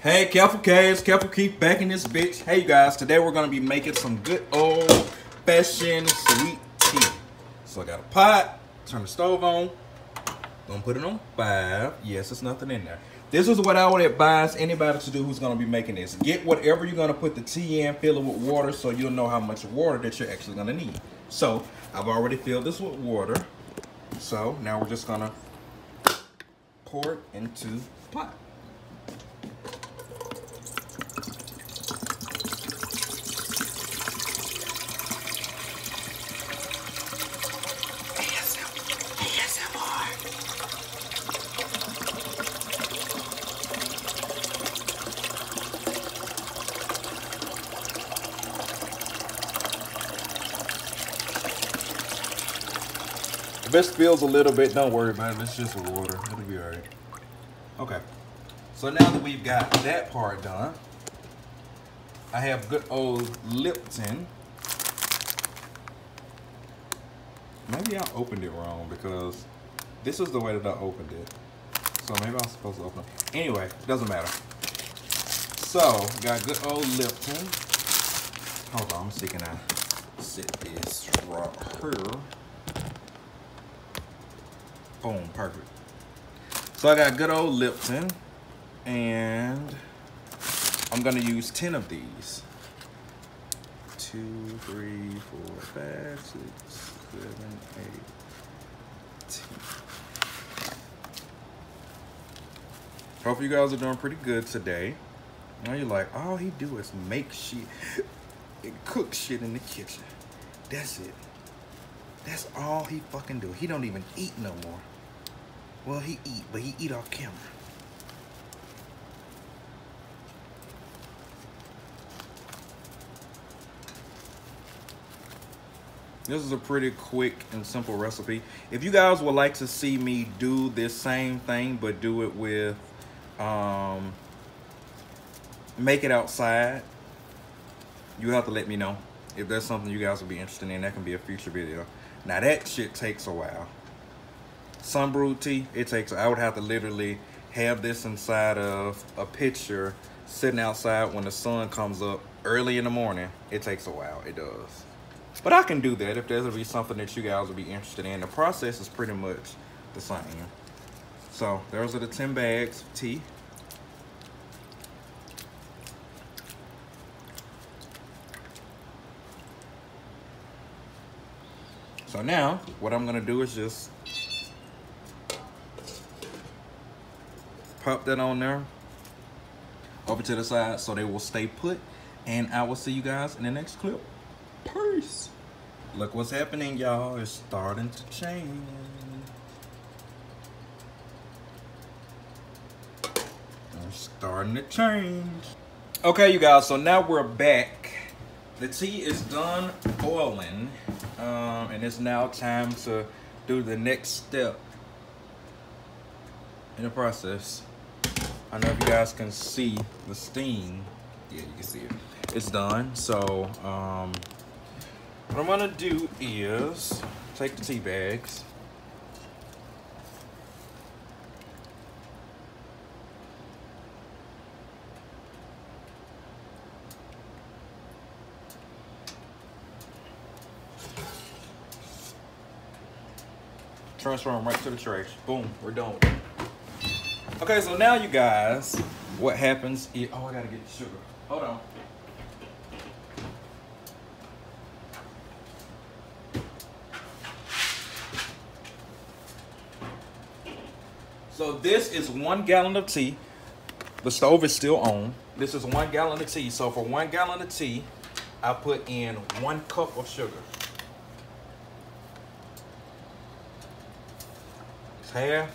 Hey, Kareful Kay, it's Kareful Keith back in this bitch. Hey, you guys, today we're gonna be making some good old-fashioned sweet tea. So I got a pot, turn the stove on, gonna put it on 5. Yes, there's nothing in there. This is what I would advise anybody to do who's gonna be making this. Get whatever you're gonna put the tea in, fill it with water so you'll know how much water that you're actually gonna need. So I've already filled this with water. So now we're just gonna pour it into the pot. If it spills a little bit, don't worry about it. It's just water. It'll be all right. Okay. So now that we've got that part done, I have good old Lipton. Maybe I opened it wrong because this is the way that I opened it. So maybe I'm supposed to open it. Anyway, doesn't matter. So, got good old Lipton. Hold on, I'm see can I sit this right here. Boom, perfect. So I got good old Lipton, and I'm gonna use 10 of these. 2, 3, 4, 5, 6, 7, 8, 10. Hope you guys are doing pretty good today. Now you're like, all he do is make shit and cook shit in the kitchen. That's it. That's all he fucking do. He don't even eat no more. Well, he eat, but he eat off camera. This is a pretty quick and simple recipe. If you guys would like to see me do this same thing, but do it with, make it outside, you have to let me know. If that's something you guys would be interested in, that can be a future video. Now that shit takes a while. Sun brewed tea, it takes, I would have to literally have this inside of a pitcher sitting outside when the sun comes up early in the morning. It takes a while, it does. But I can do that if there's gonna be something that you guys would be interested in. The process is pretty much the same. So those are the 10 bags of tea. So now, what I'm gonna do is just pop that on there, over to the side so they will stay put. And I will see you guys in the next clip. Peace. Look what's happening, y'all. It's starting to change. It's starting to change. Okay, you guys, so now we're back. The tea is done boiling. And it's now time to do the next step in the process. I don't know if you guys can see the steam. Yeah, you can see it. It's done. So what I'm gonna do is take the tea bags, transfer them right to the trash. Boom, we're done with it. Okay, so now you guys, what happens is, oh, I gotta get the sugar. Hold on. So this is 1 gallon of tea. The stove is still on. This is 1 gallon of tea. So for 1 gallon of tea, I put in 1 cup of sugar. Half,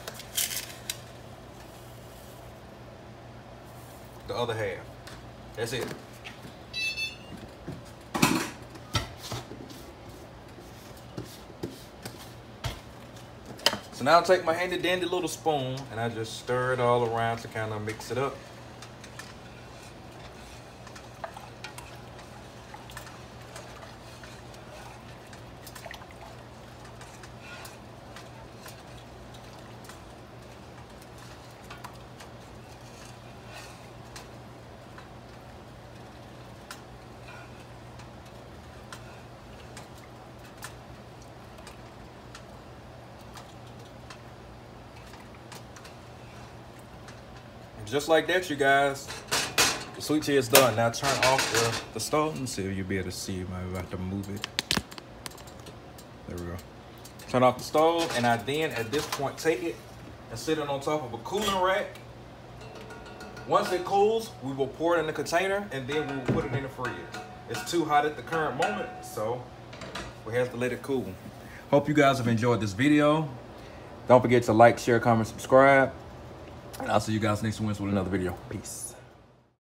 the other half. That's it. So now I take my handy dandy little spoon and I just stir it all around to kind of mix it up. just like that, you guys, the sweet tea is done. Now turn off the stove. Let me see if you'll be able to see. I'm about to move it. There we go. Turn off the stove, and I then at this point take it and sit it on top of a cooling rack. Once it cools, we will pour it in the container, and then we will put it in the freezer. It's too hot at the current moment, so we have to let it cool. Hope you guys have enjoyed this video. Don't forget to like, share, comment, subscribe. And I'll see you guys next Wednesday with another video. Peace.